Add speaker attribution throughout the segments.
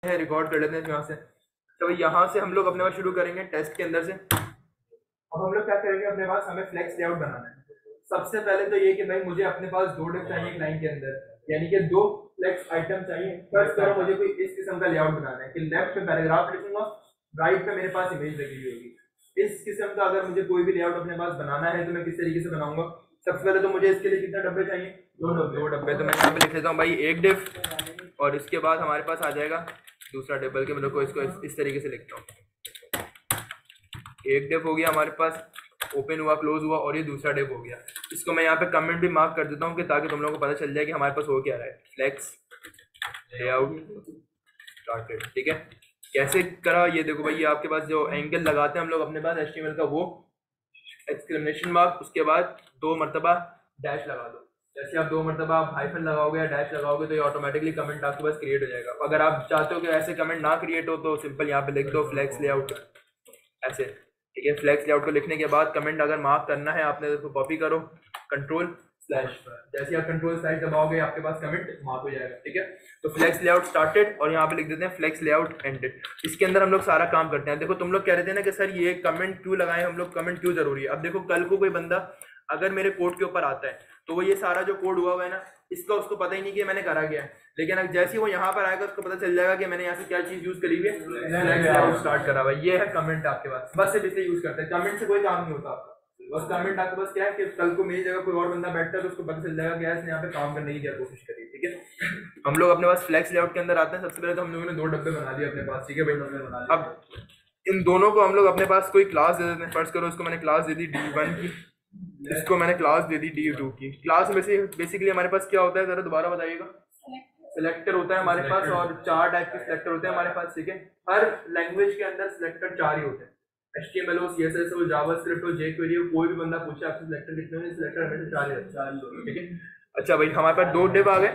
Speaker 1: है, रिकॉर्ड कर लेते हैं यहाँ से। तो यहाँ से हम लोग अपने पास शुरू करेंगे टेस्ट के अंदर से। अब हम लोग क्या करेंगे, अपने पास हमें फ्लेक्स लेआउट बनाना है। सबसे पहले तो ये कि भाई मुझे अपने पास दो डिफ चाहिए एक लाइन के अंदर, यानी कि दो फ्लेक्स आइटम चाहिए। फर्स्ट करो मुझे कोई इस किस्म का लेआउट बनाना है कि लेफ्ट में पैराग्राफ लिखूंगा, राइट में मेरे पास इमेज लगी हुई होगी। इस किस्म का अगर मुझे कोई भी लेआउट अपने पास बनाना है तो मैं किस तरीके से बनाऊंगा। सबसे पहले तो मुझे इसके लिए कितने डब्बे चाहिए, दो डब्बे। तो मैं यहाँ पे लिख लेता हूँ भाई एक डिफ, और इसके बाद हमारे पास आ जाएगा दूसरा डिफ, बल्कि मैं इसको इस तरीके से लिखता हूँ। एक डिफ हो गया हमारे पास, ओपन हुआ क्लोज हुआ, और ये दूसरा डिफ हो गया। इसको मैं यहाँ पे कमेंट भी मार्क कर देता हूँ कि ताकि तुम लोगों को पता चल जाए कि हमारे पास हो क्या रहा है। फ्लेक्स लेआउट स्टार्टेड, ठीक है। कैसे करा ये देखो भाई, ये आपके पास जो एंगल लगाते हैं हम लोग अपने पास HTML का, वो एक्सक्लेमेशन मार्क, उसके बाद 2 मरतबा डैश लगा दो। जैसे आप 2 मरतबा हाइफन लगाओगे या डैश लगाओगे तो ये ऑटोमेटिकली कमेंट आपके पास क्रिएट हो जाएगा। अगर आप चाहते हो कि ऐसे कमेंट ना क्रिएट हो तो सिंपल यहाँ पे लिख दो फ्लेक्स लेआउट ऐसे, ठीक है। फ्लेक्स लेआउट को लिखने के बाद कमेंट अगर मार्क करना है आपने तो कॉपी करो कंट्रोल स्लैश, जैसे आप कंट्रोल स्लैश दबाओगे आपके पास कमेंट मार्क हो जाएगा, ठीक है। तो फ्लेक्स लेआउट स्टार्टेड, और यहाँ पे लिख देते हैं फ्लेक्स लेआउट एंडेड। इसके अंदर हम लोग सारा काम करते हैं। देखो तुम लोग कह रहे थे ना कि सर ये कमेंट क्यों लगाए हम लोग, कमेंट क्यों जरूरी है। अब देखो कल को कोई बंदा अगर मेरे कोड के ऊपर आता है तो वो ये सारा जो कोड हुआ है ना, इसका उसको पता ही नहीं कि मैंने करा गया है, लेकिन जैसे ही वो यहाँ पर आएगा उसको पता चल जाएगा कि मैंने यहाँ से क्या चीज यूज करी है, स्टार्ट करा हुआ। ये है कमेंट आपके पास, बस सिर्फ इसे यूज करते हैं। कमेंट से कोई काम नहीं होता आपका, बस कमेंट आपके पास क्या है कि कल को मेरी जगह कोई और बंदा बैठता है तो उसको पता चल जाएगा कि इसने यहाँ पे काम करने की क्या कोशिश करी, ठीक है। हम लोग अपने पास फ्लेक्स लेआउट के अंदर आते हैं। सबसे पहले तो हम लोगों ने 2 डब्बे बना दिए अपने पास, ठीक है भाई। अब इन दोनों को हम लोग अपने पास कोई क्लास दे देते हैं। फर्स्ट करो इसको मैंने क्लास दे दी D1 की, इसको मैंने क्लास दे दी D2 की। क्लास में से बेसिकली हमारे पास क्या होता है, जरा दोबारा बताइएगा। सिलेक्टर होता है हमारे पास, और 4 टाइप के सिलेक्टर होते हैं हमारे पास, ठीक है। हर लैंग्वेज के अंदर सिलेक्टर 4 ही होते हैं। HTML हो, CSS हो, जावास्क्रिप्ट हो, jQuery हो, कोई भी बंदा पूछे आपसे सिलेक्टर कितने हैं, सिलेक्टर हमेशा 4 ही रहते हैं, ठीक है। अच्छा भाई हमारे पास 2 डिव आ गए।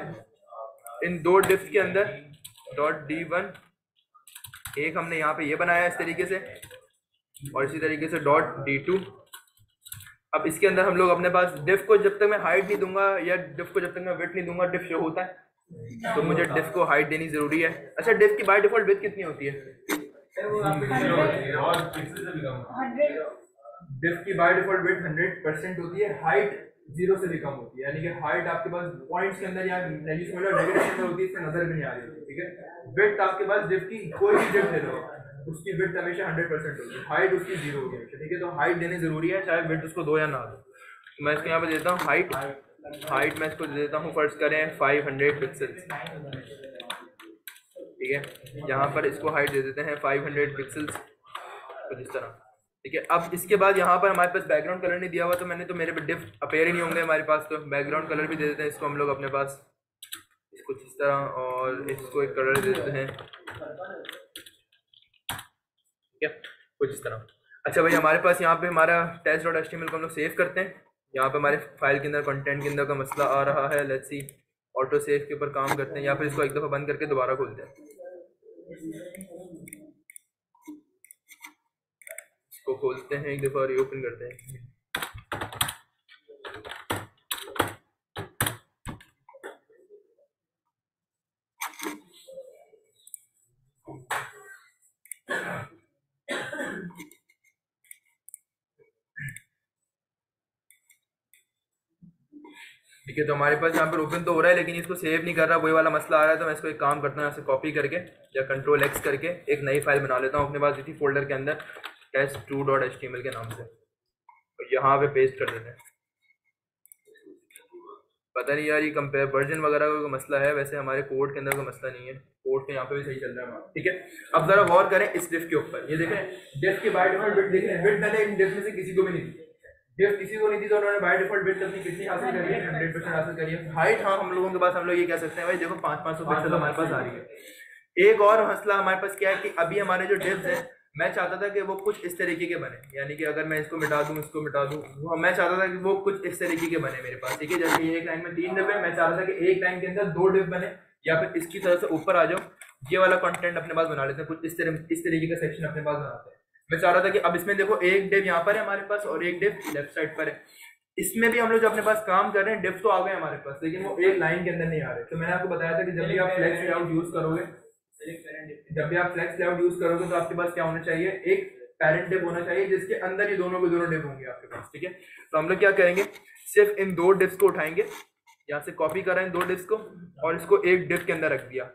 Speaker 1: इन 2 डिव के अंदर .D1 एक हमने यहाँ पे ये बनाया इस तरीके से, और इसी तरीके से .D2। अब इसके अंदर हम लोग अपने पास डिफ को जब तक मैं हाइट नहीं दूंगा या डिफ को जब तक मैं विड्थ नहीं दूंगा डिफ शो होता है, तो मुझे डिफ को हाइट देनी जरूरी है। अच्छा डिफ की बाय डिफॉल्ट विड्थ कितनी होती है, डिफ की बाय डिफॉल्ट विड्थ 100% होती है, हाइट 0 से भी कम होती है। यानी कि हाइट आपके पास पॉइंट्स के अंदर या नेगेटिव के अंदर होती है, इससे नजर भी नहीं आ रही, ठीक है। विड्थ आपके पास डिफ की कोई भी डिफ ले लो उसकी विड्थ हमेशा 100% होगी, हाइट उसकी 0 होगी हमेशा, ठीक है। तो हाइट देनी जरूरी है, चाहे विड्थ उसको दो या ना दो। तो मैं इसको यहाँ पे देता हूँ हाइट मैं इसको दे देता हूँ, फर्स्ट करें 500 पिक्सल्स, ठीक है। यहाँ पर इसको हाइट दे देते हैं 500 पिक्सल्स, कुछ इस तरह, ठीक है। अब इसके बाद यहाँ पर हमारे पास बैकग्राउंड कलर नहीं दिया हुआ, तो मैंने तो मेरे पे डिफ अपेयर ही नहीं होंगे हमारे पास, तो बैकग्राउंड कलर भी दे देते हैं इसको हम लोग अपने पास कुछ इस तरह, और इसको एक कलर दे देते हैं, ठीक है, कुछ इस तरह। अच्छा भाई हमारे पास यहाँ पे हमारा test.html को हम लोग सेव करते हैं। यहाँ पे हमारे फाइल के अंदर कंटेंट के अंदर का मसला आ रहा है, लेट्स सी ऑटो सेव के ऊपर काम करते हैं, या फिर इसको एक दफ़ा बंद करके दोबारा खोलते हैं। इसको खोलते हैं एक दफ़ा, रीओपन करते हैं। ठीक है, तो हमारे पास यहाँ पर ओपन तो हो रहा है लेकिन इसको सेव नहीं कर रहा, वही वाला मसला आ रहा है। तो मैं इसको एक काम करता हूँ, यहाँ से कॉपी करके या कंट्रोल X करके एक नई फाइल बना लेता हूँ अपने पास इसी फोल्डर के अंदर test2.html के नाम से, और यहाँ पे पेस्ट कर देते हैं। पता नहीं यार ये कंपेयर वर्जन वगैरह का मसला है, वैसे हमारे कोड के अंदर का मसला नहीं है, कोड के यहाँ पे भी सही चल रहा है हमारा, ठीक है। अब जरा गौर करें इस डिफ के ऊपर, ये देखें डिफ की बाय डिफॉल्ट विड्थ देखें, विड्थ मैंने इन डिफ में से किसी को भी नहीं दी, डिफ किसी को नहीं दी, तो उन्होंने बाय डिफॉल्ट विड्थ अपनी कितनी हासिल करी है, 100% हासिल करी है। हाइट हाँ हम लोगों के पास, हम लोग ये कह सकते हैं भाई देखो 500 पिक्सल हमारे पास आ रही है। एक और मसला हमारे पास क्या है कि अभी हमारे जो डिफ्स हैं, मैं चाहता था कि वो कुछ इस तरीके के बने, यानी कि अगर मैं इसको मिटा दूं इसको मिटा दूं, वो मैं चाहता था कि वो कुछ इस तरीके के बने मेरे पास, ठीक है। जैसे ये एक लाइन में 3 डिफ है, मैं चाहता था कि एक लाइन के अंदर 2 डिफ बने, या फिर इसकी तरह से ऊपर आ जाओ, ये वाला कंटेंट अपने पास बना लेते हैं, कुछ इस तरीके का सेक्शन अपने पास बनाते हैं। मैं चाह रहा था कि अब इसमें देखो एक डिव यहाँ पर है हमारे पास और एक डिव लेफ्ट साइड पर है, इसमें भी हम लोग जो अपने पास काम कर रहे हैं डिफ तो आ गए हमारे पास, लेकिन वो एक लाइन के अंदर नहीं आ रहे। तो मैंने आपको बताया था कि जब भी आप फ्लेक्स लेआउट यूज करोगे जब भी आप फ्लेक्स लेआउट यूज करोगे तो आपके पास क्या होना चाहिए, एक पेरेंट डिव होना चाहिए जिसके अंदर ये दोनों के दोनों डिव होंगे आपके पास, ठीक है। तो हम लोग क्या करेंगे, सिर्फ इन दो डिव्स को उठाएंगे, यहाँ से कॉपी करा इन दो डिव्स को और इसको एक डिव के अंदर रख दिया,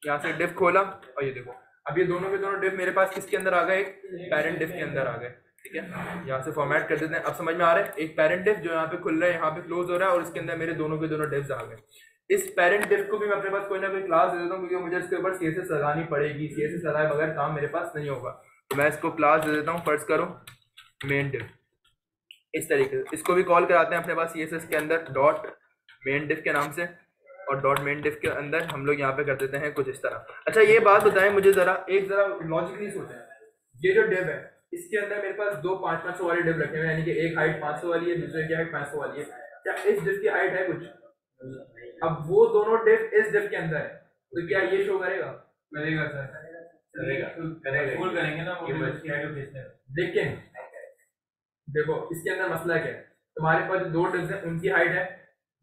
Speaker 1: यहाँ से डिव खोला और ये देखो अब ये दोनों के दोनों डिव मेरे पास किसके अंदर आ गए, एक पेरेंट डिव के अंदर आ गए, ठीक है। यहाँ से फॉर्मेट कर देते हैं, अब समझ में आ रहा है, एक पेरेंट डिव जो यहाँ पे खुल रहा है, यहाँ पे क्लोज हो रहा है और इसके अंदर मेरे दोनों के दोनों डिव्स आ गए। इस पेरेंट डिव को भी मैं अपने पास कोई ना कोई क्लास दे देता हूँ क्योंकि मुझे इसके ऊपर सीएसएस लगानी पड़ेगी, सीएसएस लगाए बगैर काम मेरे पास नहीं होगा, तो मैं इसको क्लास दे देता हूँ, फर्ज करो मेन डिव, इस तरीके से इसको भी कॉल कराते हैं अपने पास सीएसएस के अंदर डॉट मेन डिव के नाम से, और डॉट मेन डिव के अंदर हम लोग यहाँ पे कर देते हैं कुछ इस तरह। अच्छा ये बात बताएं मुझे जरा, एक जरा लॉजिकली सोचें, ये जो डिव है इसके अंदर मेरे पास दो 500-500 वाले डिव रखे हुए हैं, यानी कि एक हाइट 500 वाली है, दूसरे की हाइट 500 वाली है, क्या इस डिव की हाइट है कुछ, अब वो दोनों डिव इस डिव के अंदर है तो क्या ये शो करेगा, करेगा सर, करेंगे ना, लेकिन देखो इसके अंदर मसला क्या है, तुम्हारे पास जो दो डिव्स हैं उनकी हाइट है,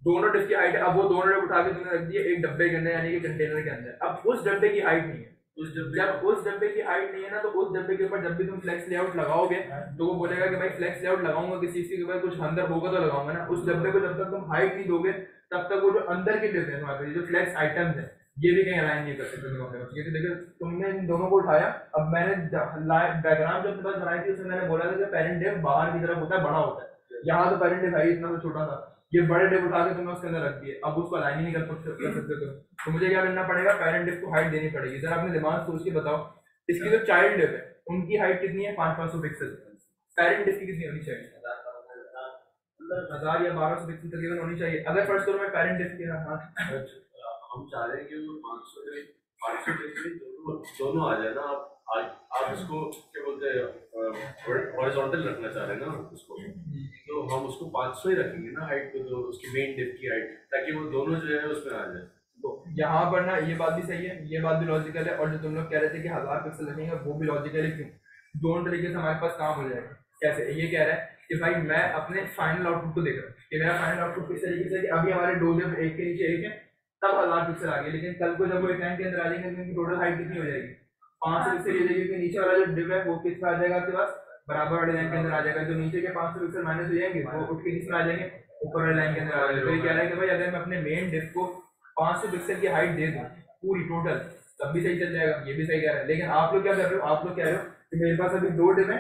Speaker 1: दोनों डिव की हाइट है, अब वो दोनों डिव उठा के तुमने रख दिए एक डब्बे के अंदर यानी कि कंटेनर के अंदर, अब उस डब्बे की हाइट नहीं है, जब उस डब्बे की हाइट नहीं है ना तो उस डब्बे के ऊपर जब भी तुम फ्लेक्स लेआउट लगाओगे तो वो बोलेगा कि भाई फ्लेक्स लेआउट लगाऊंगा किसी चीज के ऊपर कुछ अंदर होगा तो लगाऊंगा ना, उस डब्बे को जब तक तुम हाइट नहीं दोगे तब तक वो जो अंदर के डिव है तुम्हारे जो फ्लेक्स आइटम्स है ये भी कहीं अलाइन नहीं कर सकते क्योंकि देखो तुमने इन दोनों को उठाया, अब मैंने डायग्राम जो अपने पास बनाई थी उसमें मैंने बोला था कि पेरेंट डिव बाहर की तरफ होता है, बड़ा होता है, यहाँ तो पेरेंट डिव है इतना तो छोटा था, ये बड़े डिव उठा के तुमने उसके अंदर रख दिए, अब उसको अलाइन ही नहीं कर सकते तो मुझे क्या करना पड़ेगा, पेरेंट डिव को हाइट देनी पड़ेगी। जरा अपने दिमाग सोच के बताओ, इसकी जो चाइल्ड डिव है उनकी हाइट कितनी है, 500 पिक्सल, पेरेंट डिव की कितनी होनी चाहिए, 1000 या 1200 पिक्सल तकरीबन होनी चाहिए। अगर फर्स्ट करो मैं पेरेंट डिव की
Speaker 2: हम चाह रहे हैं कि वो 500 दोनों आ जाए ना, आप इसको क्या बोलते हैं हॉरिजॉन्टल रखना चाह रहे हैं ना उसको, तो हम उसको 500 ही रखेंगे ना हाइट को, जो उसकी मेन डिव की हाइट, ताकि वो दोनों जो है उसमें आ जाए।
Speaker 1: तो यहाँ पर ना ये बात भी सही है, ये बात भी लॉजिकल है, और जो तुम लोग कह रहे थे कि 1000 पिक्सल रखेंगे वो भी लॉजिकल है, क्यों, दोनों तरीके से हमारे पास काम हो जाएगा। कैसे, ये कह रहा है कि भाई मैं अपने फाइनल आउटपुट को देख रहा हूँ कि मेरा फाइनल आउटपुट किस तरीके से, कि अभी हमारे दो डिव एक के नीचे एक है तब 1000 पिक्सल आ गए, लेकिन कल को जब वो एक लाइन के अंदर आ जाएंगे तो उनकी टोटल हाइट कितनी हो जाएगी, 500 पिक्सल हो जाएगी, क्योंकि नीचे वाला जो डिव है वो किस पे आ जाएगा आपके पास, बराबर वाले लाइन के अंदर आ जाएगा, जो नीचे के 500 पिक्सल माइनस हो जाएंगे वो उठ के किस में आ जाएंगे, ऊपर वाले लाइन के अंदर आ जाएंगे। तो ये कह रहा है कि भाई अगर मैं अपने मेन डिव को 500 पिक्सल की हाइट दे दूं पूरी टोटल तब भी सही चल जाएगा, ये भी सही कह रहा है। लेकिन आप लोग क्या कर रहे हो, आप लोग कह रहे हो कि मेरे पास अभी दो डिव है,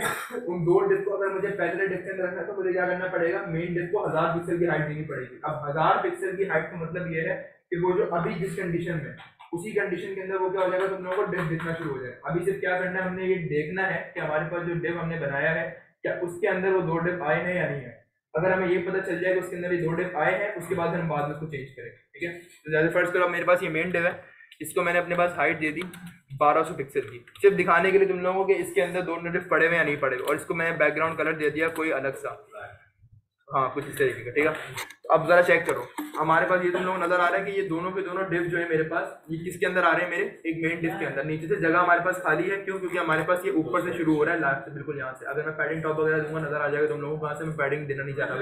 Speaker 1: उन दो डिव को अगर मुझे पहले डिव के अंदर रखना है तो मुझे क्या करना पड़ेगा, मेन डिव को 1000 पिक्सल की हाइट देनी पड़ेगी। अब 1000 पिक्सल की हाइट का मतलब ये है कि वो जो अभी जिस कंडीशन में, उसी कंडीशन के अंदर वो क्या हो जाएगा, तुम लोगों को डिव दिखना शुरू हो जाएगा। अभी सिर्फ क्या करना है, हमने ये देखना है कि हमारे पास जो डिव हमने बनाया है क्या उसके अंदर वो दो डिव आए हैं या नहीं है। अगर हमें ये पता चल जाए कि उसके अंदर ये दो डिव आए हैं, उसके बाद हम बाद में उसको चेंज करेंगे, ठीक है। तो जैसे फर्स्ट करो मेरे पास ये मेन डिव है, इसको मैंने अपने पास हाइट दे दी 1200 पिक्सल की, सिर्फ दिखाने के लिए तुम लोगों के इसके अंदर दोनों डिव पड़े हुए या नहीं पड़े हुए, और इसको मैंने बैकग्राउंड कलर दे दिया कोई अलग सा, हाँ कुछ इस तरीके का, ठीक है। तो अब जरा चेक करो, हमारे पास ये तुम लोग नजर आ रहा है कि ये दोनों के दोनों डिव जो है मेरे पास, ये किसके अंदर आ रहे हैं, मेरे एक मेन डिव के अंदर। नीचे से जगह हमारे पास खाली है, क्यों, क्योंकि हमारे पास ये ऊपर से शुरू हो रहा है, लास्ट से बिल्कुल यहाँ से। अगर मैं पैडिंग टॉप वगैरह दूंगा नजर आ जाएगा तुम लोगों को, कहाँ से मैं पैडिंग देना नहीं चाहता।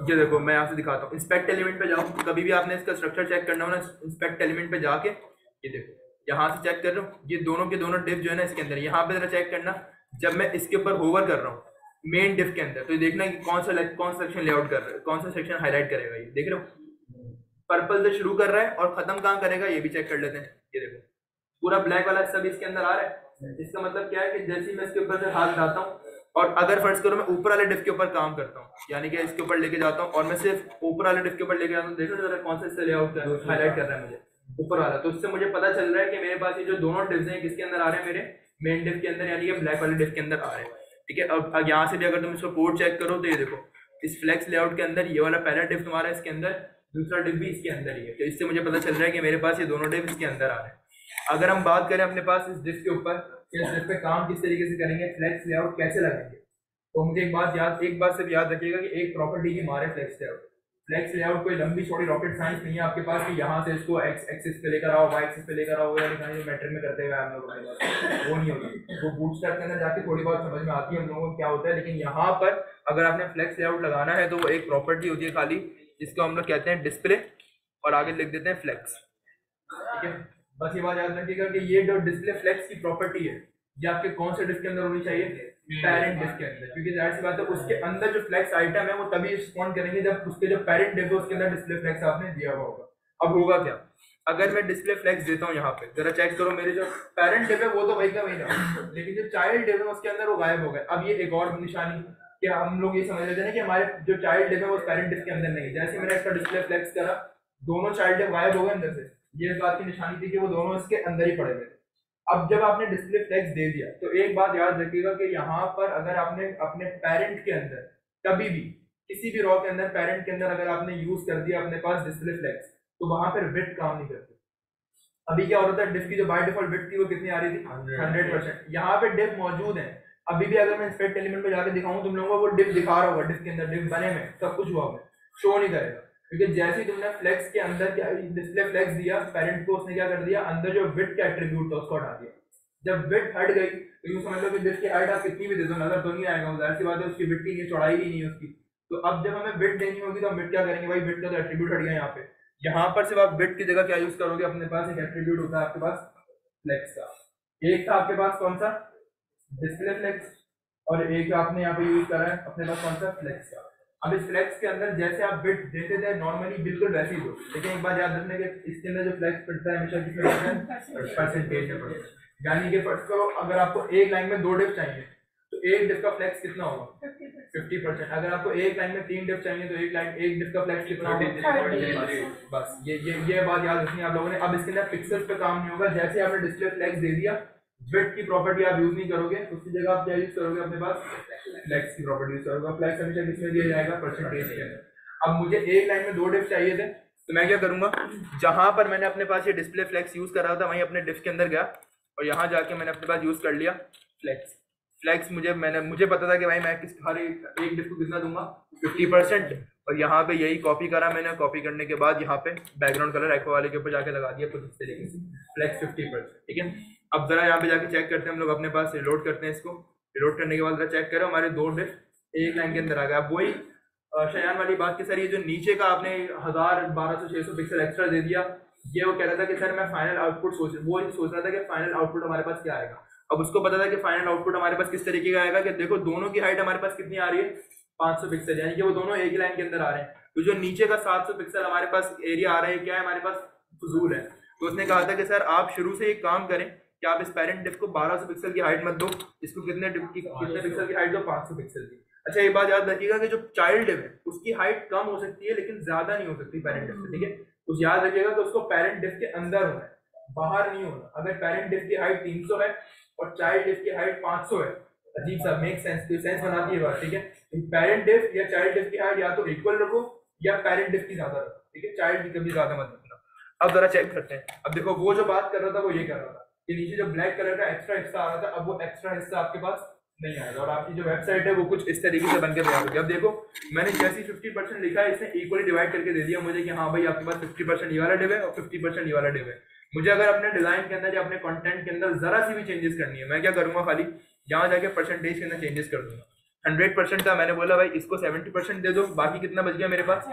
Speaker 1: ये देखो मैं यहाँ से दिखाता हूँ, इंस्पेक्ट एलिमेंट पे जाओ, कभी भी आपने इसका स्ट्रक्चर चेक करना हो ना, इंस्पेक्ट एलिमेंट पे जाके ये देखो यहाँ से चेक कर रहा हूँ, ये दोनों के दोनों डिव जो है ना इसके अंदर, यहाँ पे जरा चेक करना, जब मैं इसके ऊपर होवर कर रहा हूँ मेन डिव के अंदर, तो देखना कि कौन सा सेक्शन लेआउट कर रहा है, कौन सा सेक्शन हाईलाइट करेगा, ये देख रहे हो पर्पल से शुरू कर रहा है और खत्म कहाँ करेगा ये भी चेक कर लेते हैं। ये देखो पूरा ब्लैक वाला सब इसके अंदर आ रहा है, इसका मतलब क्या है कि जैसे ही मैं इसके ऊपर से हाथ डालता हूँ, और अगर फर्ज करो मैं ऊपर वाले डिव के ऊपर काम करता हूँ, यानी कि इसके ऊपर लेके जाता हूँ और मैं सिर्फ ऊपर वाले डिव के ऊपर लेके जाता हूँ, देखो जरा कौन सा इससे लेआउट हाईलाइट कर रहा है मुझे ऊपर वाला, तो इससे मुझे पता चल रहा है कि मेरे पास ये जो दोनों डिव्स हैं किसके अंदर आ रहे हैं, मेरे मेन डिव के अंदर, यानी कि ब्लैक वाले डिव के अंदर आ रहे हैं, ठीक है। अब यहाँ से भी अगर तुम इसको कोड चेक करो तो ये देखो इस फ्लेक्स लेआउट के अंदर ये वाला पहला डिव तुम्हारा इसके अंदर, दूसरा डिव भी इसके अंदर ही है, तो इससे मुझे पता चल रहा है कि मेरे पास ये दोनों डिव इसके अंदर आ रहे हैं। अगर हम बात करें अपने पास इस डिव के ऊपर, इस डिव पे काम किस तरीके से करेंगे, फ्लेक्स लेआउट कैसे लगाएंगे, तो मुझे एक बात सिर्फ याद रखिएगा कि एक प्रॉपर्टी की मारे फ्लेक्स लेआउट। फ्लेक्स लेआउट कोई लंबी छोटी रॉकेट साइंस नहीं है आपके पास कि यहाँ से इसको एक्स एक्सिस पे लेकर आओ, वाई एक्सिस पे लेकर आओ, या मैट्रिक में करते हुए हम लोग वो नहीं होती, वो बूटस्ट्रैप के अंदर जाके थोड़ी बहुत समझ में आती है हम लोगों को क्या होता है। लेकिन यहाँ पर अगर आपने फ्लेक्स लेआउट लगाना है तो वो एक प्रॉपर्टी होती है खाली, जिसको हम लोग कहते हैं डिस्प्ले, और आगे लिख देते हैं फ्लेक्स, ठीक है। बस ये बात याद रखिएगा कि ये जो डिस्प्ले फ्लेक्स की प्रॉपर्टी है ये आपके कौन से डिस्क के अंदर होनी चाहिए, पेरेंट डिस्क के अंदर, क्योंकि जाहिर सी बात है उसके अंदर जो फ्लेक्स आइटम है वो तभी रिस्पॉन्ड करेंगे जब उसके जो पेरेंट डिस्क है उसके अंदर डिस्प्ले फ्लेक्स आपने दिया हुआ होगा। अब होगा क्या, अगर मैं डिस्प्ले फ्लेक्स देता हूँ यहाँ पे, जरा चेक करो, मेरे जो पेरेंट डिस्क है वो तो वही का वही रहा, लेकिन जो चाइल्ड डिस्क है उसके अंदर वो गायब हो गए। अब ये एक और निशानी कि हम लोग ये समझ लेते हैं कि हमारे जो चाइल्ड डिस्क है वो पेरेंट डिस्क के अंदर नहीं है। जैसे मैंने इसका डिस्प्ले फ्लेक्स करा, दोनों चाइल्ड डिस्क गायब हो गए अंदर से, ये इस बात की निशानी थी कि वो दोनों इसके अंदर ही पड़े हुए थे। अब जब आपने डिस्प्ले फ्लेक्स दे दिया तो एक बात याद रखिएगा कि यहाँ पर अगर आपने अपने पेरेंट के अंदर कभी भी किसी भी रॉ के अंदर पेरेंट के अंदर अगर आपने यूज कर दिया अपने पास डिस्प्ले फ्लेक्स तो वहां पर विड्थ काम नहीं करती। अभी क्या हो रहा था, डिस्क की जो बाय डिफॉल्ट विड्थ थी वो कितनी आ रही थी, 100%। यहाँ पे डिप मौजूद है, अभी भी अगर मैं इंस्पेक्ट एलिमेंट पे जाके दिखाऊं तुम लोगों को वो डिप दिखा रहा होगा, डिस्क के अंदर डिप बने में सब कुछ हुआ हुआ शो नहीं करेगा, क्योंकि जैसे ही तुमने फ्लेक्स के अंदर क्या डिस्प्ले फ्लेक्स दिया पेरेंट को, उसने क्या कर दिया, अंदर जो विड्थ का एट्रीब्यूट था उसको हटा दिया। जब विड्थ हट गई तो यूं समझ लो कि डिस्क की हाइट आप कितनी भी दे दो नजर तो नहीं आएगा, जाहिर सी बात है उसकी विड्थ की चौड़ाई ही नहीं है उसकी। तो अब जब हमें विड्थ देनी होगी तो हम विड्थ क्या करेंगे, भाई विड्थ का तो एट्रीब्यूट हट गया यहाँ पे, यहाँ पर सिर्फ आप विड्थ की जगह क्या यूज करोगे, अपने पास एक एट्रीब्यूट होता है आपके पास फ्लेक्स का, एक था आपके पास कौन सा, डिस्प्ले फ्लेक्स, और एक आपने यहाँ पे यूज करा है अपने पास कौन सा, फ्लेक्स का। अब इस फ्लेक्स के अंदर जैसे आप बिट देते थे नॉर्मली बिल्कुल वैसे ही दो, लेकिन एक बात याद रखने के इसके अंदर जो फ्लेक्स पड़ता है हमेशा किसमें पड़ता है, परसेंटेज में पड़ता है। यानी कि फर्स्ट करो अगर आपको एक लाइन में 2 डिफ चाहिए तो एक डिफ का फ्लेक्स कितना होगा, 50%। अगर आपको एक लाइन में 3 डिफ चाहिए तो एक डिफ का फ्लेक्स कितना होगा, बस ये बात याद रखनी है आप लोगों ने। अब इसके अंदर पिक्सेल्स पे काम नहीं होगा, जैसे आपने डिस्प्ले फ्लेक्स दे दिया विड्थ की प्रॉपर्टी आप यूज नहीं करोगे, उसकी जगह आप क्या यूज करोगे, अपने पास फ्लेक्स की प्रॉपर्टी यूज करोगे। फ्लेक्स हमेशा किसमें दिया जाएगा, परसेंटेज के अंदर। अब मुझे एक लाइन में 2 डिफ चाहिए थे तो मैं क्या करूंगा, जहां पर मैंने अपने पास ये डिस्प्ले फ्लेक्स यूज कर रहा था वहीं अपने डिफ के अंदर गया और यहाँ जाके मैंने अपने पास यूज कर लिया फ्लेक्स। मुझे पता था कि भाई मैं हर एक डिफ को कितना दूंगा, 50%, और यहाँ पे यही कॉपी करा मैंने। कॉपी करने के बाद यहाँ पे बैकग्राउंड कलर एक्वा वाले के ऊपर जाके लगा दिया कुछ इस तरीके से, फ्लेक्स 50%, ठीक है। अब जरा यहाँ पे जाके चेक करते हैं हम लोग, अपने पास रिलोड करते हैं इसको। रिलोड करने के बाद जरा चेक करो हमारे 2 डिफ एक लाइन के अंदर आ गया। अब वही शयान वाली बात की सर ये जो नीचे का आपने 1000 1200 600 पिक्सल एक्स्ट्रा दे दिया, ये वो कह रहा था कि सर मैं फाइनल आउटपुट सोच रहा था कि फाइनल आउटपुट हमारे पास क्या आएगा। अब उसको पता था कि फाइनल आउटपुट हमारे पास किस तरीके का आएगा कि देखो दोनों की हाइट हमारे पास कितनी आ रही है, 500 पिक्सल, यानी कि वो दोनों एक ही लाइन के अंदर आ रहे हैं। तो जो नीचे का 700 पिक्सल हमारे पास एरिया आ रहा है क्या है, हमारे पास फजूल है। तो उसने कहा था कि सर आप शुरू से एक काम करें कि आप इस पेरेंट डिफ को 1200 पिक्सल की हाइट मत दो, इसको कितने पिक्सल की हाइट दो, 500 पिक्सल की। अच्छा ये बात याद रखिएगा कि जो चाइल्ड डिफ है उसकी हाइट कम हो सकती है लेकिन ज्यादा नहीं हो सकती पेरेंट डिफ से, ठीक है। तो याद रखिएगा कि उसको पेरेंट डिफ के अंदर होना है, बाहर नहीं होना। अगर पेरेंट डिफ की हाइट 300 है और चाइल्ड डिफ की हाइट 500 है, अजीब सा मेक सेंस बनाती है बात, ठीक है। पेरेंट डिफ या चाइल्ड डिफ की हाइट या तो इक्वल रखो या पेरेंट डिफ की ज्यादा रखो, ठीक है, चाइल्ड की कभी ज्यादा मत रखना। अब जरा चेक करते हैं। अब देखो वो जो बात कर रहा था वो ये कर रहा था कि नीचे जो ब्लैक कलर का एक्स्ट्रा हिस्सा आ रहा था, अब वो एक्स्ट्रा हिस्सा आपके पास नहीं आएगा और आपकी जो वेबसाइट है वो कुछ इस तरीके से बनकर तैयार होगी। अब देखो मैंने जैसे 50% लिखा है इसने इक्वली डिवाइड करके दे दिया मुझे कि हाँ भाई आपके पास 50% ये वाला डिव है और 50% ये वाला डिव है। मुझे अगर अपने डिजाइन के अंदर या अपने कंटेंट के अंदर जरा सी भी चेंजेस करनी है, मैं क्या करूंगा, खाली यहाँ जाके परसेंटेज के अंदर चेंजेस कर दूंगा। 100% था, मैंने बोला भाई इसको 70% दे दो, बाकी कितना बच गया मेरे पास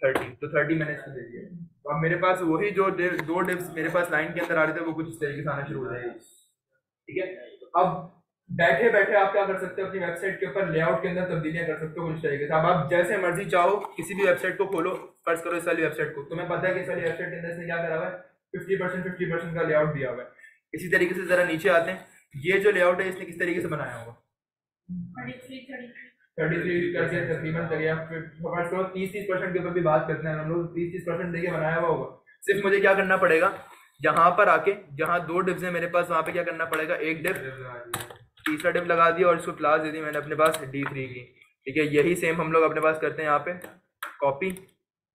Speaker 1: 30, तो 30 मैंने इसको दे दिया। तो अब मेरे पास वही जो 2 डिव्स मेरे पास लाइन के अंदर आ रहे थे वो कुछ इस तरीके से आना शुरू हो जाएगा, ठीक है। अब बैठे बैठे आप क्या कर सकते हो, अपनी वेबसाइट के ऊपर लेआउट के अंदर तब्दीलियां कर सकते हो कुछ तरीके से। अब आप जैसे मर्जी चाहो किसी भी वेबसाइट को खोलो, फर्ज करो इस वाली वेबसाइट को, तुम्हें पता है कि इस वाली वेबसाइट के अंदर इसने क्या करा हुआ है, 50% का लेआउट दिया हुआ है। इसी तरीके से जरा नीचे आते हैं, ये जो लेआउट है इसने किस तरीके से बनाया होगा, 33 करके तकरीबन करिए आप 30% के ऊपर भी बात करते हैं हम लोग, 30% देखिए बनाया हुआ होगा। सिर्फ मुझे क्या करना पड़ेगा, यहाँ पर आके जहाँ 2 डिव्स हैं मेरे पास वहाँ पे क्या करना पड़ेगा, एक डिव तीसरा डिव लगा दिया और इसको क्लास दे दी मैंने अपने पास D3 की, ठीक है। यही सेम हम लोग अपने पास करते हैं, यहाँ पे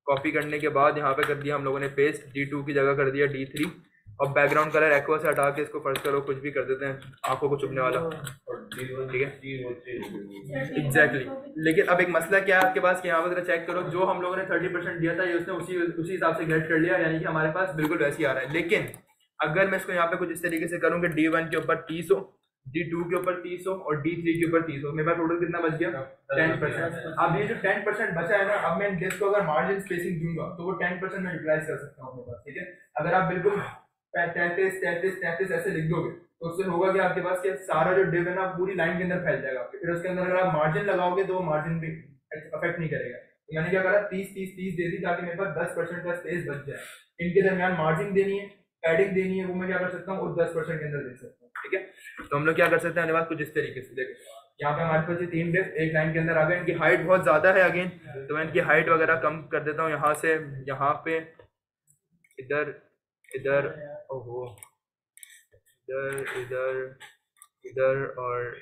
Speaker 1: कॉपी करने के बाद यहाँ पे कर दिया हम लोगों ने पेस्ट, D2 की जगह कर दिया D3 और बैकग्राउंड कलर एक्वा से हटा के इसको फर्ज करो कुछ भी कर देते हैं आंखों को चुभने वाला, ठीक है एग्जैक्टली। लेकिन अब एक मसला क्या है आपके पास कि यहाँ पर जरा चेक करो, जो हम लोगों ने 30% दिया था ये उसने उसी हिसाब से गेट कर लिया, यानी कि हमारे पास बिल्कुल वैसे ही आ रहा है। लेकिन अगर मैं इसको यहाँ पे कुछ इस तरीके से करूँ कि D1 के ऊपर 30 हो, D2 के ऊपर 300 और D3 के ऊपर 300, मेरे पास टोटल कितना बच गया 10%। अब ये जो 10% बचा है ना, अब मैं डिस्क को अगर मार्जिन स्पेसिंग दूंगा तो वो 10% मैं यूटिलाइज कर सकता हूँ अपने पास, ठीक है। अगर आप बिल्कुल 33 ऐसे लिख दोगे तो उससे होगा कि आपके पास क्या सारा जो डिव है ना पूरी लाइन के अंदर फैल जाएगा आपके, फिर उसके अंदर अगर आप मार्जिन लगाओगे तो वो मार्जिन भी अफेक्ट नहीं करेगा। तो मैंने क्या करा 30 दे दी ताकि मेरे पास 10% का स्पेस बच जाए। इनके दरमियान मार्जिन देनी है, पैडिंग देनी है, वो मैं क्या कर सकता हूँ उस 10% के अंदर दे सकता हूँ, ठीक है। तो हम लोग क्या कर सकते हैं हमारे पास कुछ इस तरीके से, देखो यहाँ पे हमारे पास ये 3 डिव एक लाइन के अंदर आ गए। इनकी हाइट बहुत ज्यादा है अगेन, तो मैं इनकी हाइट वगैरह कम कर देता हूँ यहाँ से, यहाँ पे इधर इधर, ओहो इधर इधर इधर और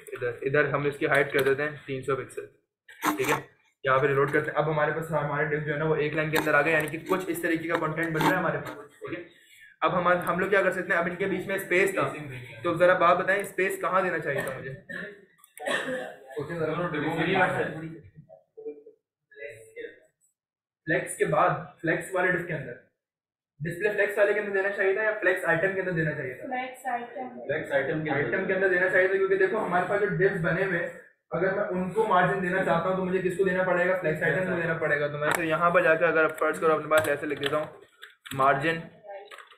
Speaker 1: इधर हम इसकी हाइट कर देते हैं 300 पिक्सल, ठीक है। यहाँ पे रिलोड करते हैं। अब हमारे पास हमारे डिव जो है ना वो एक लाइन के अंदर आ गए, यानी कि कुछ इस तरीके का कंटेंट बन रहा है हमारे पास, ठीक है। अब हम लोग क्या कर सकते हैं, अब इनके बीच में स्पेस था, तो जरा बात बताएं स्पेस कहाँ देना चाहिए था मुझे, फ्लेक्स के बाद, फ्लेक्स वाले डिस्क के अंदर, डिस्प्ले फ्लेक्स वाले के अंदर देना चाहिए था या फ्लेक्स आइटम के अंदर देना चाहिए था?
Speaker 2: फ्लेक्स आइटम
Speaker 1: के अंदर देना चाहिए था, क्योंकि देखो हमारे पास जो डिव्स बने हुए अगर मैं उनको मार्जिन देना चाहता हूँ तो मुझे किसको देना पड़ेगा, फ्लेक्स आइटम को देना पड़ेगा। तो मैं फिर यहाँ पर जाकर अगर फर्स्ट करो अपने पास ऐसे लिख देता हूँ मार्जिन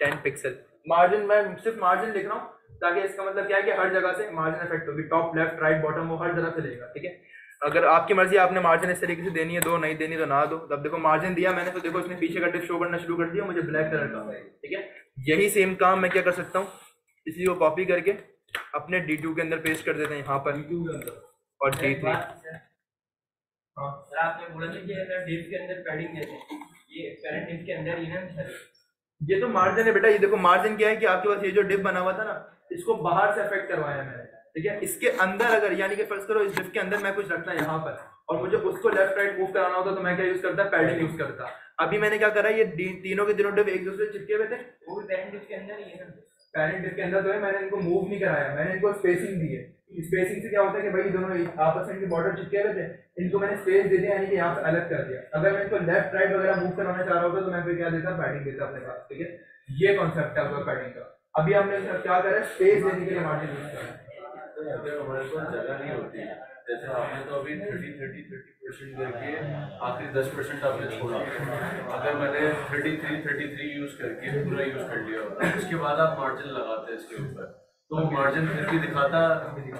Speaker 1: 10 पिक्सल, मार्जिन मैं सिर्फ मार्जिन लिख रहा हूँ ताकि इसका मतलब क्या है कि हर जगह से मार्जिन इफेक्ट होगी, टॉप लेफ्ट राइट बॉटम वो हर जगह से लेगा, ठीक है। अगर आपकी मर्जी आपने मार्जिन इस तरीके से देनी है दो, नहीं देनी तो ना दो। तब देखो मार्जिन दिया मैंने तो देखो इसने पीछे का डिस्क शो करना शुरू कर दिया मुझे ब्लैक कलर का, ठीक है। यही सेम काम मैं क्या कर सकता हूँ, इसी को कॉपी करके अपने D2 के अंदर पेस्ट कर देते हैं यहाँ पर और D3।
Speaker 3: हाँ सर आपने बोला था कि अगर डिव के अंदर पैडिंग देते हैं, ये करंट डिव के अंदर ही ना सर,
Speaker 1: ये तो मार्जिन है बेटा। ये देखो मार्जिन क्या है कि आपके पास ये जो डिव बना हुआ था ना इसको बाहर से अफेक्ट करवाया मैंने, ठीक है। इसके अंदर अगर यानी कि फर्स्ट करो इस डिव के अंदर मैं कुछ रखता यहाँ पर और मुझे उसको लेफ्ट राइट मूव कराना होता तो मैं क्या यूज करता, पैडिंग यूज करता। अभी मैंने क्या करा, ये तीनों के तीनों डिव एक दूसरे चिपके हुए थे,
Speaker 3: वो भी पैरेंट डिव के अंदर ही है ना,
Speaker 1: पैरेंट डिव के अंदर तो है, मैंने इनको मूव नहीं कराया, मैंने इनको स्पेसिंग दी है। स्पेसिंग से क्या होता है कि भाई दोनों आपस में इनके बॉर्डर चिपके हुए थे, इनको मैंने स्पेस दे दिया यानी कि यहाँ से अलग कर दिया। अगर मैं इनको लेफ्ट राइट वगैरह मूव कराना चाह रहा होता तो मैं फिर क्या देता, पैडिंग देता अपने पास, ठीक है। ये कॉन्सेप्ट है आपका पैडिंग का। अभी हमने क्या करा, स्पेस देने के लिए मार्जिन यूज करा।
Speaker 2: हमारे पास जगह नहीं होती, जैसे आपने तो अभी 30% करके आखिरी 10% आपने छोड़ा। अगर मैंने 33 यूज करके पूरा यूज कर लिया होता उसके बाद आप मार्जिन लगाते हैं इसके ऊपर तो मार्जिन फिर भी दिखाता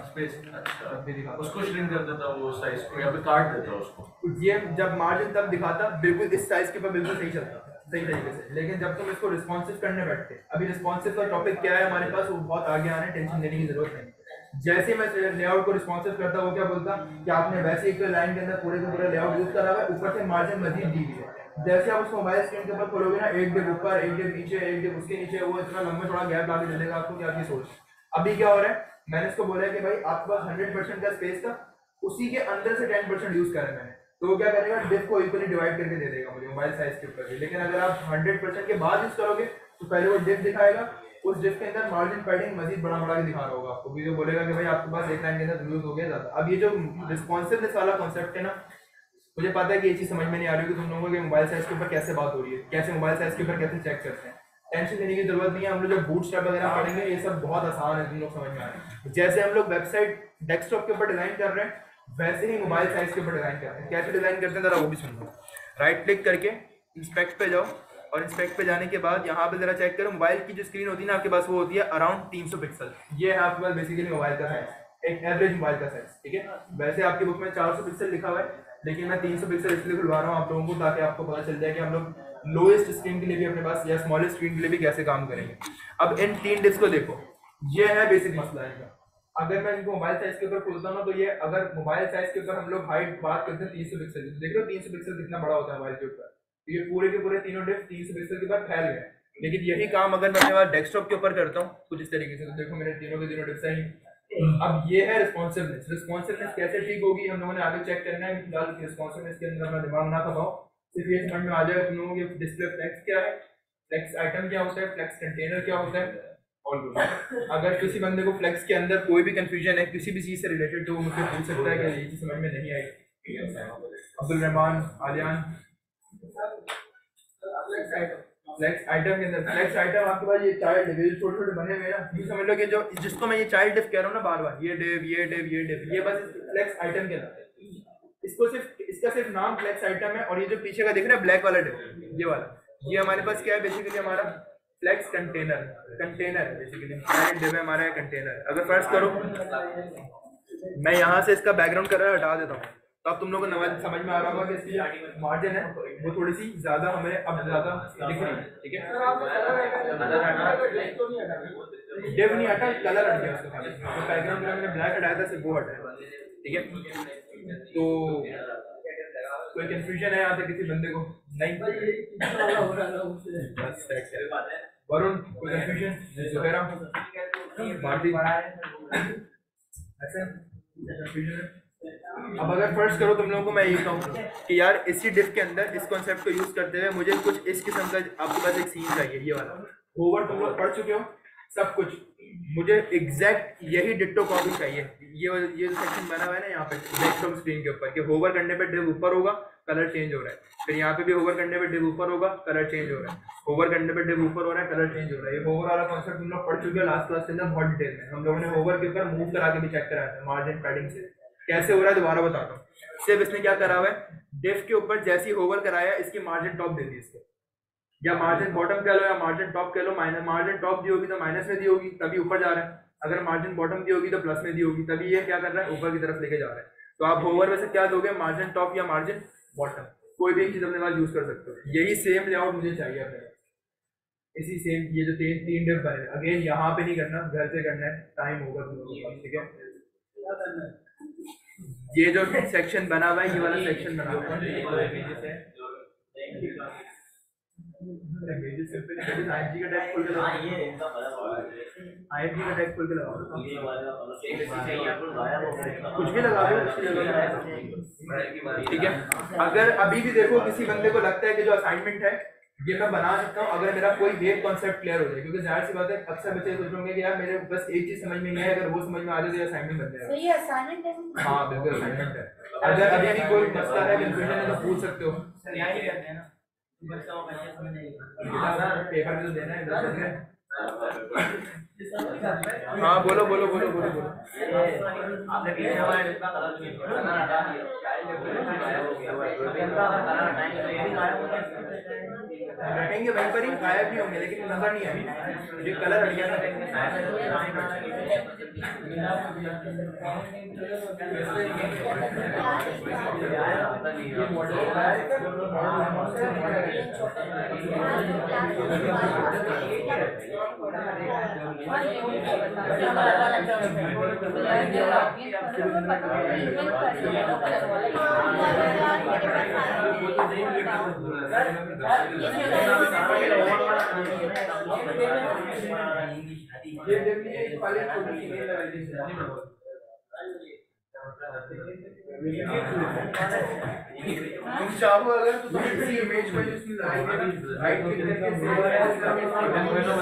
Speaker 2: स्पेस, अच्छा उसको श्रिंक कर देता वो साइज को या फिर काट देता उसको।
Speaker 1: ये जब मार्जिन तब दिखाता बिल्कुल इस साइज के ऊपर बिल्कुल सही चलता सही तरीके से, लेकिन जब तुम इसको रिस्पॉन्सिव करने बैठते, अभी रिस्पॉन्सिव का टॉपिक क्या है हमारे पास वो बहुत आगे आने, टेंशन लेने की जरूरत नहीं। जैसे मैं लेआउट को रिस्पॉन्सिव करता वो क्या बोलता कि आपने वैसे एक लाइन के अंदर पूरे का पूरा लेआउट यूज करा हुआ है, ऊपर से मार्जिन मजीद दी हुई है। जैसे आप उस मोबाइल स्क्रीन के ऊपर खोलोगे ना, एक डिव ऊपर एक डिव नीचे एक डिव उसके नीचे, वो इतना लंबा थोड़ा गैप डाल के देगा आपको कि आपकी सोच। अभी क्या हो रहा है, मैंने इसको बोला है कि भाई आपके पास 100% का स्पेस था, उसी के अंदर से 10% यूज करा मैंने, तो वो क्या करेगा डिव को इक्वली डिवाइड करके दे देगा मुझे मोबाइल साइज के ऊपर भी। लेकिन अगर आप 100% के बाद यूज करोगे तो पहले वो डिव दिखाएगा, उस डिव के अंदर मार्जिन पैडिंग मजीद बड़ा के दिखा रहा होगा आपको, वीडियो बोलेगा कि भाई आपके पास एक लाइन के अंदर यूज हो गया ज्यादा। अब ये जो रिस्पॉन्सिवनेस वाला कॉन्सेप्ट है ना, मुझे पता है कि ये चीज समझ में नहीं आ रही कि तुम लोगों के मोबाइल साइज के ऊपर कैसे बात हो रही है, कैसे मोबाइल साइज के ऊपर कैसे चेक करते हैं। टेंशन लेने की जरूरत नहीं है, हम लोग जो बूटस्ट्रैप वगैरह पढ़ेंगे ये सब बहुत आसान है, तुम लोग समझ में आ रहे हैं। जैसे हम लोग वेबसाइट डेस्कटॉप के ऊपर डिजाइन कर रहे हैं वैसे ही मोबाइल साइज के ऊपर डिजाइन करते हैं। कैसे डिजाइन करते हैं जरा वो भी सुन लो। राइट क्लिक करके इंस्पेक्ट पे जाओ और इंस्पेक्ट पे जाने के बाद यहाँ पे जरा चेक करो, मोबाइल की जो स्क्रीन होती है ना आपके पास वो होती है अराउंड 300 पिक्सल। ये है आपके पास बेसिकली मोबाइल का साइज, एक एवरेज मोबाइल का साइज, ठीक है। वैसे आपकी बुक में 400 पिक्सल लिखा हुआ है, लेकिन मैं 300 पिक्सल इसलिए खुलवा रहा हूँ आप लोगों को ताकि आपको पता चल जाए कि हम लोग लोएस्ट स्क्रीन के लिए भी अपने पास या स्मॉलेस्ट स्क्रीन के लिए भी कैसे काम करेंगे। अब इन 3 डिस्क को देखो, ये है बेसिक मसला इनका। अगर मैं इनको मोबाइल साइज के ऊपर खोलता हूँ ना, तो ये अगर मोबाइल साइज के ऊपर हम लोग हाइट बात करते हैं 300 पिक्सल, देख रहे हो 300 पिक्सल कितना बड़ा होता है मोबाइल के ऊपर, ये पूरे के पूरे तीनों डिस्क 300 पिक्सल के ऊपर फैल गए। लेकिन यही काम अगर मैं अपने डेस्कटॉप के ऊपर करता हूँ कुछ इस तरीके से, तो देखो मेरे तीनों के तीनों डिस्क सही। अब ये है रिस्पॉन्सिवनेस। रिस्पॉन्सिवनेस कैसे ठीक होगी हम लोगों ने आगे चेक करना है। फिलहाल रिस्पॉन्सिवनेस के अंदर अपना दिमाग ना खपाओ, सिर्फ ये समझ में आ जाएगा तुम लोगों की डिस्प्ले फ्लेक्स क्या है, फ्लेक्स आइटम क्या होता है, फ्लेक्स कंटेनर क्या होता है। और अगर किसी बंदे को फ्लेक्स के अंदर कोई भी कंफ्यूजन है किसी भी चीज से रिलेटेड तो वो मुझसे पूछ सकता है कि ये चीज समझ में नहीं आई। अब्दुल रहमान, आलियान, फ्लेक्स आइटम के अंदर फ्लेक्स आइटम आपके पास ये चाइल्ड डिव छोटे छोटे बने हुए हैं ना, ये समझ लो कि जो जिसको मैं ये चाइल्ड डिव कह रहा हूँ ना बार बार, ये डिव ये डिव ये डिव, ये बस फ्लेक्स आइटम के अंदर है। इसको सिर्फ इसका सिर्फ नाम फ्लेक्स आइटम है। और ये जो पीछे का दिख रहा है ब्लैक वाला डिव, ये वाला, ये हमारे पास क्या है बेसिकली, हमारा फ्लेक्स कंटेनर है बेसिकली। डिव है हमारा कंटेनर। अगर फर्स्ट करो मैं यहाँ से इसका बैकग्राउंड कलर हटा देता हूँ, तो अब तुम लोगों को समझ में आ रहा होगा कि इसकी मार्जिन है वो थोड़ी सी ज्यादा हमें अब ज्यादा दिख रही है। ठीक है, डिव नहीं हटा, कलर हट गया उसका, तो बैकग्राउंड कलर मैंने ब्लैक हटाया था सिर्फ वो हटाया। ठीक है, तो कोई कंफ्यूजन है यहाँ पे किसी बंदे को? नहीं, बस वरुण कोई कंफ्यूजन? जुबैरा, भारती, ऐसे कंफ्यूजन है? अब अगर फर्स्ट करो तुम लोगों को मैं ये कहूँ कि यार इसी डिफ के अंदर इस कॉन्सेप्ट को यूज करते हुए मुझे कुछ इस किस्म का आपके पास एक सीन चाहिए। ये वाला होवर तुम लोग पढ़ चुके हो सब कुछ, मुझे एग्जैक्ट यही डिट्टो कॉपी चाहिए। ये जो सेक्शन बना हुआ है ना यहाँ पे डेस्कटॉप स्क्रीन के ऊपर, कि होवर करने पे डिव ऊपर होगा कलर चेंज हो रहा है, फिर यहाँ पे भी होवर करने पे डिव ऊपर होगा कलर चेंज हो रहा है, होवर करने पे डिव ऊपर हो रहा है कलर चेंज हो रहा है। ये होवर वाला कॉन्सेप्ट तुम लोग पढ़ चुके हो लास्ट क्लास के अंदर बहुत डिटेल में। हम लोगों ने होवर के ऊपर मूव करा के भी चेक कराया था मार्जिन पैडिंग से, कैसे हो रहा है दोबारा बताता हूँ। सिर्फ इसने क्या करा हुआ है, डिफ के ऊपर जैसी होवर कराया इसकी मार्जिन टॉप दे दी इसको, या मार्जिन बॉटम कह लो या मार्जिन टॉप कह लो। मार्जिन टॉप दी होगी तो माइनस में दी होगी तभी ऊपर जा रहा है, अगर मार्जिन बॉटम दी होगी तो प्लस में दी होगी तभी ये क्या कर रहा है ऊपर की तरफ लेके जा रहा है। तो आप होवर में से क्या दोगे, मार्जिन टॉप या मार्जिन बॉटम, कोई भी चीज अपने पास यूज कर सकते हो। यही सेम लेआउट मुझे चाहिए अपने पास, इसी सेम ये जो तीन डिफ बने। अगेन यहाँ पे नहीं करना, घर से करना है, टाइम होगा तुम लोगों के पास। ठीक है, ये जो सेक्शन बना हुआ है ये वाला सेक्शन बना हुआ है, IMG का टैग खोल के लगाओ, IMG का टैग खोल के लगाओ, कुछ भी लगा दो उसकी जगह। ठीक है, अगर अभी भी देखो किसी बंदे को लगता है कि जो असाइनमेंट है ये मैं बना सकता हूँ अगर मेरा कोई एक कॉन्सेप्ट क्लियर हो जाए, क्योंकि जाहिर सी बात है अक्सर बच्चे सोच रहे कि यार मेरे बस एक चीज समझ में नहीं है, अगर वो समझ में आ जाए तो असाइनमेंट बन जाएगा।
Speaker 4: ये असाइनमेंट है?
Speaker 1: हाँ बिल्कुल असाइनमेंट है। अगर अभी भी कोई मसला है कंफ्यूजन है तो पूछ सकते हो। पेपर भी तो देना है। हाँ बोलो बोलो बोलो बोलो बोलो। हटेंगे वहीं पर ही, गायब नहीं होंगे लेकिन नजर नहीं आएगी, ये कलर हट गया तुम चाहो अगर तो तुम इसी इमेज को जिसमें राइट क्लिक करके
Speaker 4: एक और